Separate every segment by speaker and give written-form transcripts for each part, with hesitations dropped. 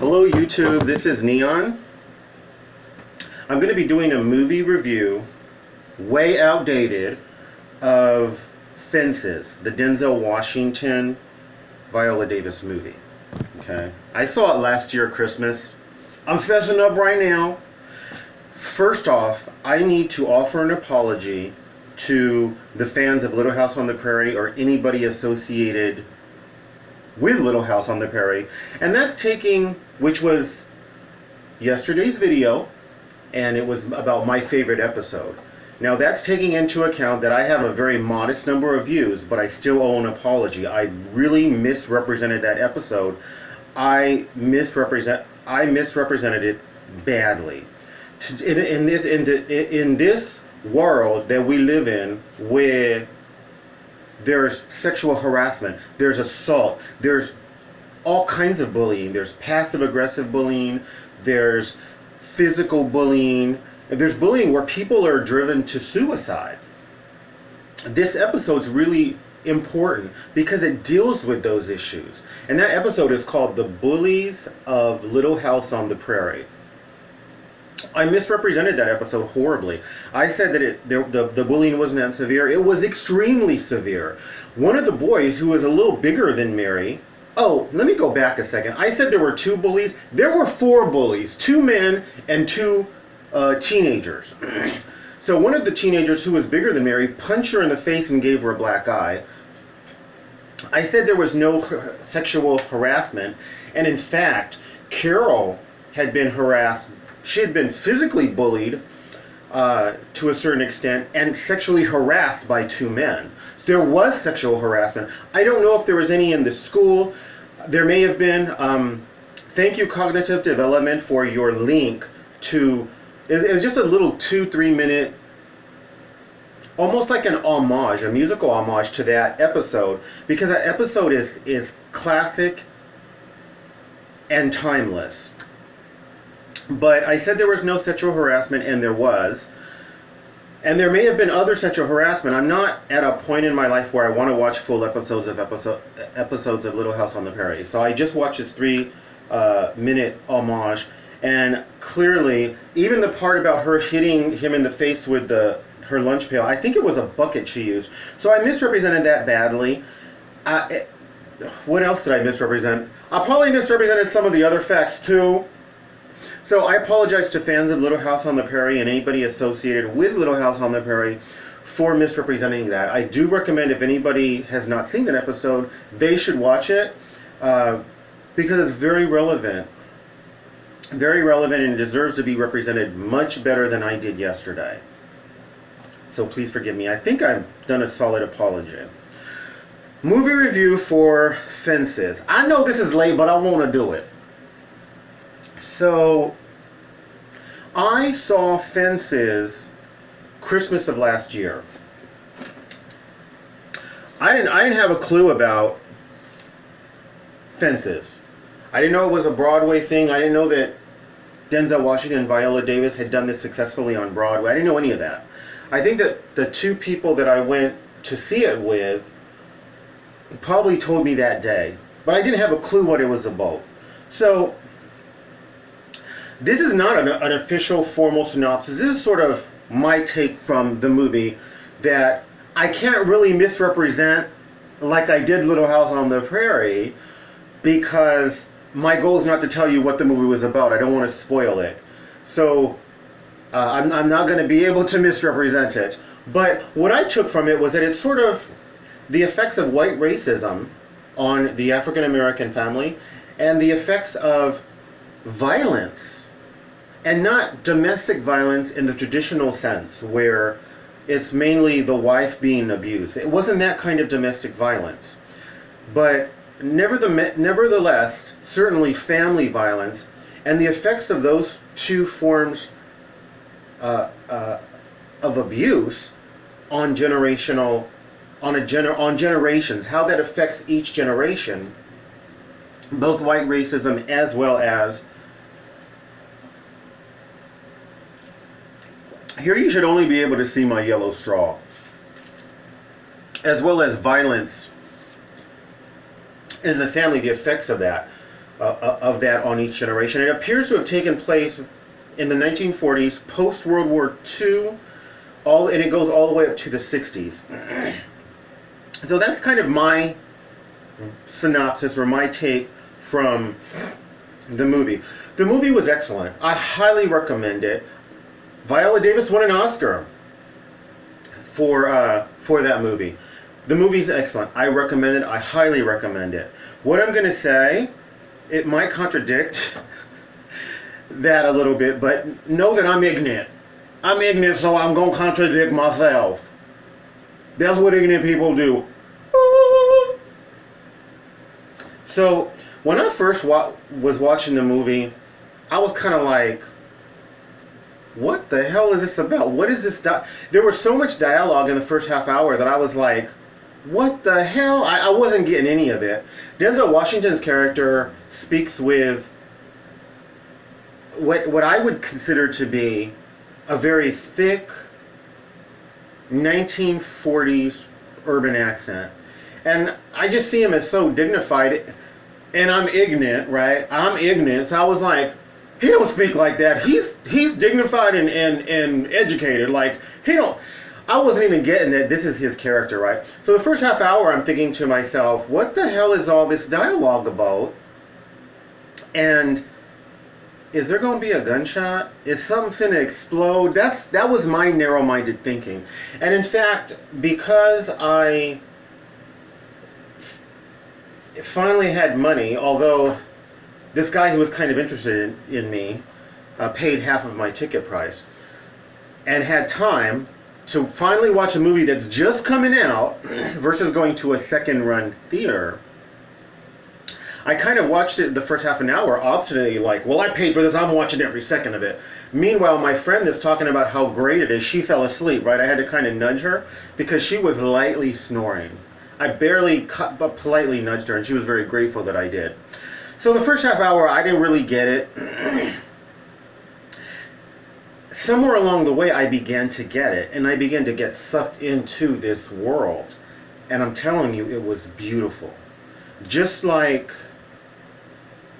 Speaker 1: Hello YouTube, this is Neon. I'm going to be doing a movie review, way outdated, of Fences, the Denzel Washington, Viola Davis movie. Okay, I saw it last year Christmas. I'm fessing up right now. First off, I need to offer an apology to the fans of Little House on the Prairie or anybody associated with Little House on the Prairie, and that's taking, which was yesterday's video, and it was about my favorite episode. Now that's taking into account that I have a very modest number of views, but I still owe an apology. I really misrepresented that episode. I misrepresented it badly. In this world that we live in, where there's sexual harassment, there's assault, there's all kinds of bullying, there's passive-aggressive bullying, there's physical bullying, there's bullying where people are driven to suicide. This episode's really important because it deals with those issues. And that episode is called The Bullies of Little House on the Prairie. I misrepresented that episode horribly. I said that the bullying wasn't that severe. It was extremely severe. One of the boys, who was a little bigger than Mary... Oh, let me go back a second. I said there were 2 bullies. There were 4 bullies, 2 men and 2 teenagers. So one of the teenagers, who was bigger than Mary, punched her in the face and gave her a black eye. I said there was no sexual harassment, and in fact, Carol had been harassed. She had been physically bullied to a certain extent and sexually harassed by 2 men. So there was sexual harassment. I don't know if there was any in the school. There may have been. Thank you, Cognitive Development, for your link to... It was just a little 2-3 minute, almost like an homage, a musical homage to that episode, because that episode is classic and timeless. But I said there was no sexual harassment, and there was. And there may have been other sexual harassment. I'm not at a point in my life where I want to watch full episodes of Little House on the Prairie. So I just watched this 3-minute homage. And clearly, even the part about her hitting him in the face with her lunch pail, I think it was a bucket she used. So I misrepresented that badly. What else did I misrepresent? I probably misrepresented some of the other facts too. So I apologize to fans of Little House on the Prairie and anybody associated with Little House on the Prairie for misrepresenting that. I do recommend, if anybody has not seen that episode, they should watch it because it's very relevant. Very relevant, and deserves to be represented much better than I did yesterday. So please forgive me. I think I've done a solid apology. Movie review for Fences. I know this is late, but I want to do it. So, I saw Fences Christmas of last year. I didn't have a clue about Fences. I didn't know it was a Broadway thing. I didn't know that Denzel Washington and Viola Davis had done this successfully on Broadway. I didn't know any of that. I think that the 2 people that I went to see it with probably told me that day, but I didn't have a clue what it was about. So this is not an official formal synopsis. This is sort of my take from the movie that I can't really misrepresent like I did Little House on the Prairie, because my goal is not to tell you what the movie was about. I don't want to spoil it. So I'm not going to be able to misrepresent it. But what I took from it was that it's sort of the effects of white racism on the African American family and the effects of violence, and not domestic violence in the traditional sense where it's mainly the wife being abused. It wasn't that kind of domestic violence. But nevertheless, certainly family violence, and the effects of those 2 forms of abuse on generations, how that affects each generation, both white racism as well as... Here you should only be able to see my yellow straw. As well as violence in the family, the effects of that. of that on each generation. It appears to have taken place in the 1940s, post World War II, and it goes all the way up to the 60s. So that's kind of my synopsis or my take from the movie. The movie was excellent. I highly recommend it. Viola Davis won an Oscar for that movie. The movie's excellent. I recommend it. I highly recommend it. What I'm going to say, it might contradict that a little bit, but know that I'm ignorant. I'm ignorant, so I'm going to contradict myself. That's what ignorant people do. So, when I first was watching the movie, I was kind of like, what the hell is this about? What is this? There was so much dialogue in the first half hour that I was like, what the hell? I wasn't getting any of it. Denzel Washington's character speaks with what I would consider to be a very thick 1940s urban accent. And I just see him as so dignified. And I'm ignorant, right? I'm ignorant. So I was like, he don't speak like that. He's dignified and educated. Like, I wasn't even getting that this is his character, right? So the first half hour, I'm thinking to myself, what the hell is all this dialogue about? And is there going to be a gunshot? Is something finna explode? That was my narrow-minded thinking. And in fact, because I finally had money, although this guy who was kind of interested in me paid half of my ticket price, and had time to finally watch a movie that's just coming out versus going to a second-run theater, I kind of watched it the first half an hour obstinately, like, well, I paid for this, I'm watching every second of it. Meanwhile, my friend that's talking about how great it is, she fell asleep, right? I had to kind of nudge her because she was lightly snoring. I barely cut, but politely nudged her, and she was very grateful that I did. So the first half hour, I didn't really get it. Somewhere along the way, I began to get it, and I began to get sucked into this world. And I'm telling you, it was beautiful. Just like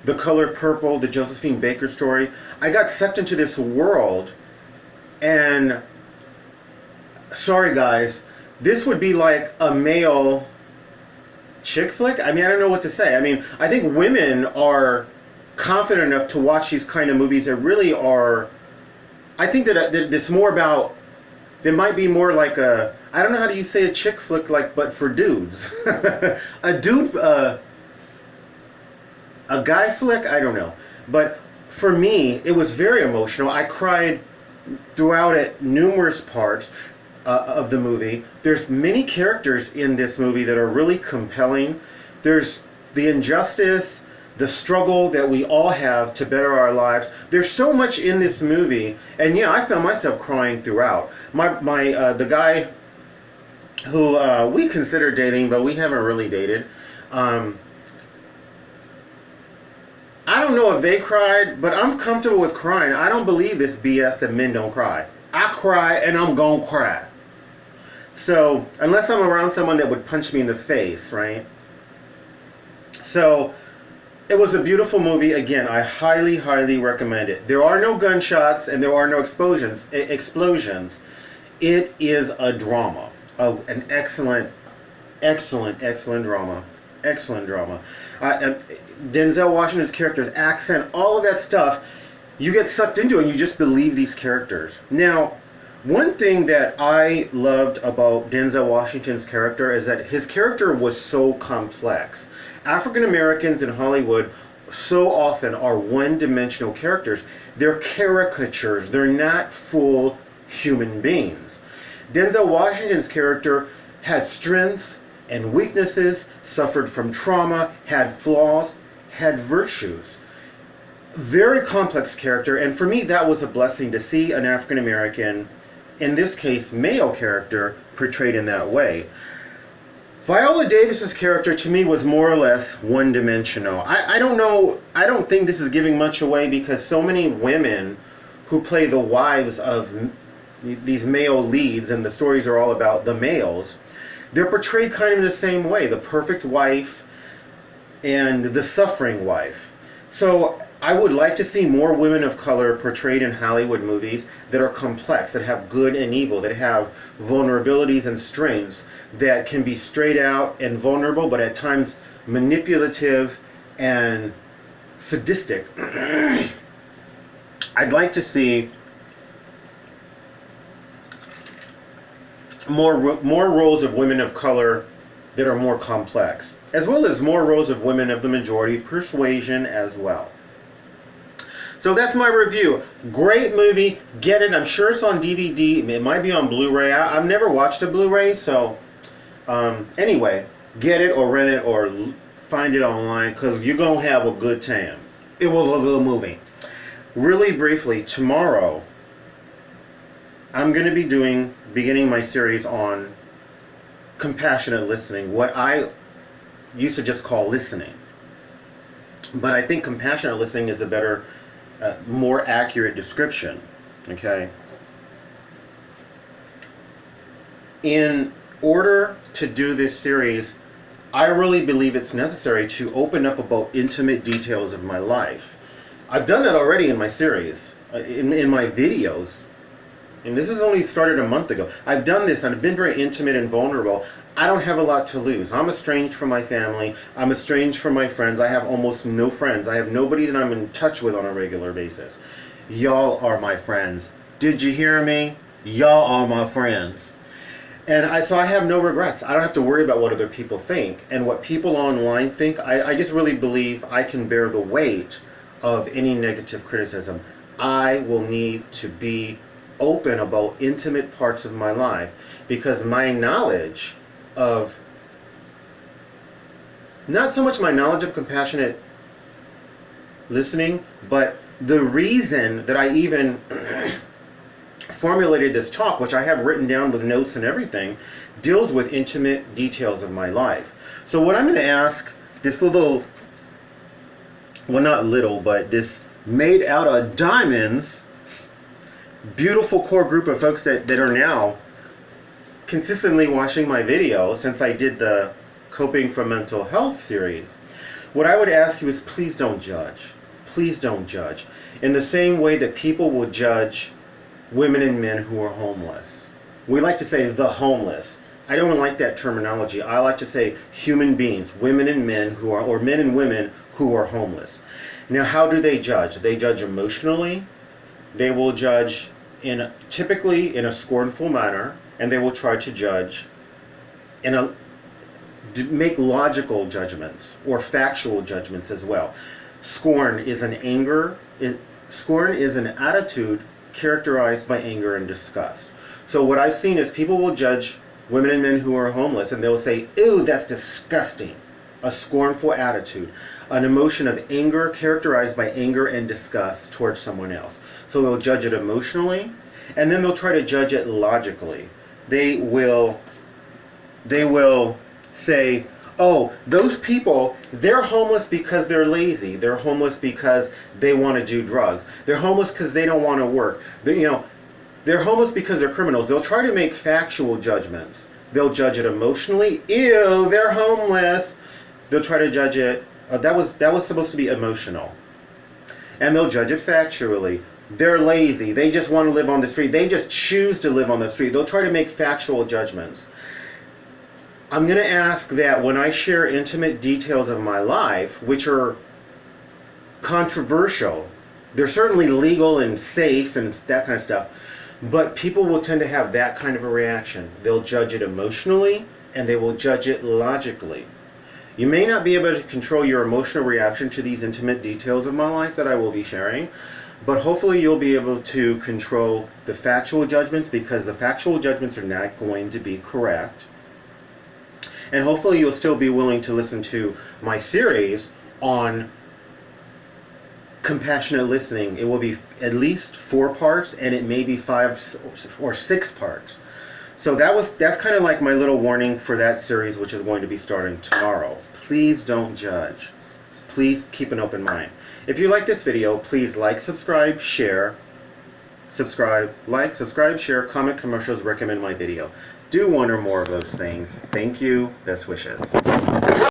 Speaker 1: The Color Purple, the Josephine Baker story, I got sucked into this world, and sorry guys, this would be like a male chick flick. I mean, I don't know what to say. I mean, I think women are confident enough to watch these kind of movies that really are, I think that it's more about, there might be more like a, I don't know how do you say a chick flick, like, but for dudes. A dude, a guy flick, I don't know. But for me, it was very emotional. I cried throughout it numerous parts of the movie. There's many characters in this movie that are really compelling. There's the injustice, the struggle that we all have to better our lives. There's so much in this movie, and yeah, I found myself crying throughout. The guy who we consider dating, but we haven't really dated. I don't know if they cried, but I'm comfortable with crying. I don't believe this BS that men don't cry. I cry, and I'm gonna cry. So, unless I'm around someone that would punch me in the face, right? So, it was a beautiful movie. Again, I highly, highly recommend it. There are no gunshots and there are no explosions. It is a drama. An excellent, excellent, excellent drama. Excellent drama. Denzel Washington's character's accent, all of that stuff, you get sucked into it and you just believe these characters. Now, one thing that I loved about Denzel Washington's character is that his character was so complex. African Americans in Hollywood so often are one-dimensional characters. They're caricatures. They're not full human beings. Denzel Washington's character had strengths and weaknesses, suffered from trauma, had flaws, had virtues. Very complex character, and for me that was a blessing to see an African American, in this case male character, portrayed in that way. Viola Davis's character to me was more or less one-dimensional. I don't know, I don't think this is giving much away because so many women who play the wives of these male leads, and the stories are all about the males, they're portrayed kind of in the same way. The perfect wife and the suffering wife. So I would like to see more women of color portrayed in Hollywood movies that are complex, that have good and evil, that have vulnerabilities and strengths, that can be straight out and vulnerable, but at times manipulative and sadistic. I'd like to see more roles of women of color that are more complex, as well as more roles of women of the majority persuasion as well. So that's my review. Great movie. Get it. I'm sure it's on DVD. It might be on Blu-ray. I've never watched a Blu-ray, so anyway, get it or rent it or find it online, because you're going to have a good time. It was a good movie. Really briefly, tomorrow I'm going to be beginning my series on compassionate listening, what I used to just call listening. But I think compassionate listening is a better, more accurate description. Okay? In order to do this series, I really believe it's necessary to open up about intimate details of my life. I've done that already in my series, in my videos. And this has only started a month ago. I've done this, and I've been very intimate and vulnerable. I don't have a lot to lose. I'm estranged from my family. I'm estranged from my friends. I have almost no friends. I have nobody that I'm in touch with on a regular basis. Y'all are my friends. Did you hear me? Y'all are my friends. And so I have no regrets. I don't have to worry about what other people think. And what people online think, I just really believe I can bear the weight of any negative criticism. I will need to be open about intimate parts of my life, because my knowledge of, not so much my knowledge of compassionate listening, but the reason that I even formulated this talk, which I have written down with notes and everything, deals with intimate details of my life. So what I'm going to ask this little, well, not little, but this made out of diamonds, beautiful core group of folks that are now consistently watching my video since I did the Coping for Mental Health series, what I would ask you is, please don't judge. Please don't judge. In the same way that people will judge women and men who are homeless. We like to say the homeless. I don't like that terminology. I like to say human beings, women and men who are, or men and women who are homeless. Now, how do they judge? They judge emotionally. They will judge typically in a scornful manner, and they will try to judge make logical judgments or factual judgments as well. Scorn is an attitude characterized by anger and disgust. So what I've seen is people will judge women and men who are homeless, and they'll say, ew, that's disgusting. A scornful attitude, an emotion of anger characterized by anger and disgust towards someone else. So they'll judge it emotionally, and then they'll try to judge it logically. They will say, oh, those people, they're homeless because they're lazy. They're homeless because they want to do drugs. They're homeless because they don't want to work. They're homeless because they're criminals. They'll try to make factual judgments. They'll judge it emotionally. Ew, they're homeless. They'll try to judge it. That was supposed to be emotional. And they'll judge it factually. They're lazy. They just want to live on the street. They just choose to live on the street. They'll try to make factual judgments. I'm going to ask that when I share intimate details of my life, which are controversial, they're certainly legal and safe and that kind of stuff, but people will tend to have that kind of a reaction. They'll judge it emotionally, and they will judge it logically. You may not be able to control your emotional reaction to these intimate details of my life that I will be sharing, but hopefully you'll be able to control the factual judgments, because the factual judgments are not going to be correct. And hopefully you'll still be willing to listen to my series on compassionate listening. It will be at least 4 parts, and it may be 5 or 6 parts. So that's kind of like my little warning for that series, which is going to be starting tomorrow. Please don't judge. Please keep an open mind. If you like this video, please like, subscribe, share. Like, subscribe, share, comment, commercials, recommend my video. Do one or more of those things. Thank you. Best wishes.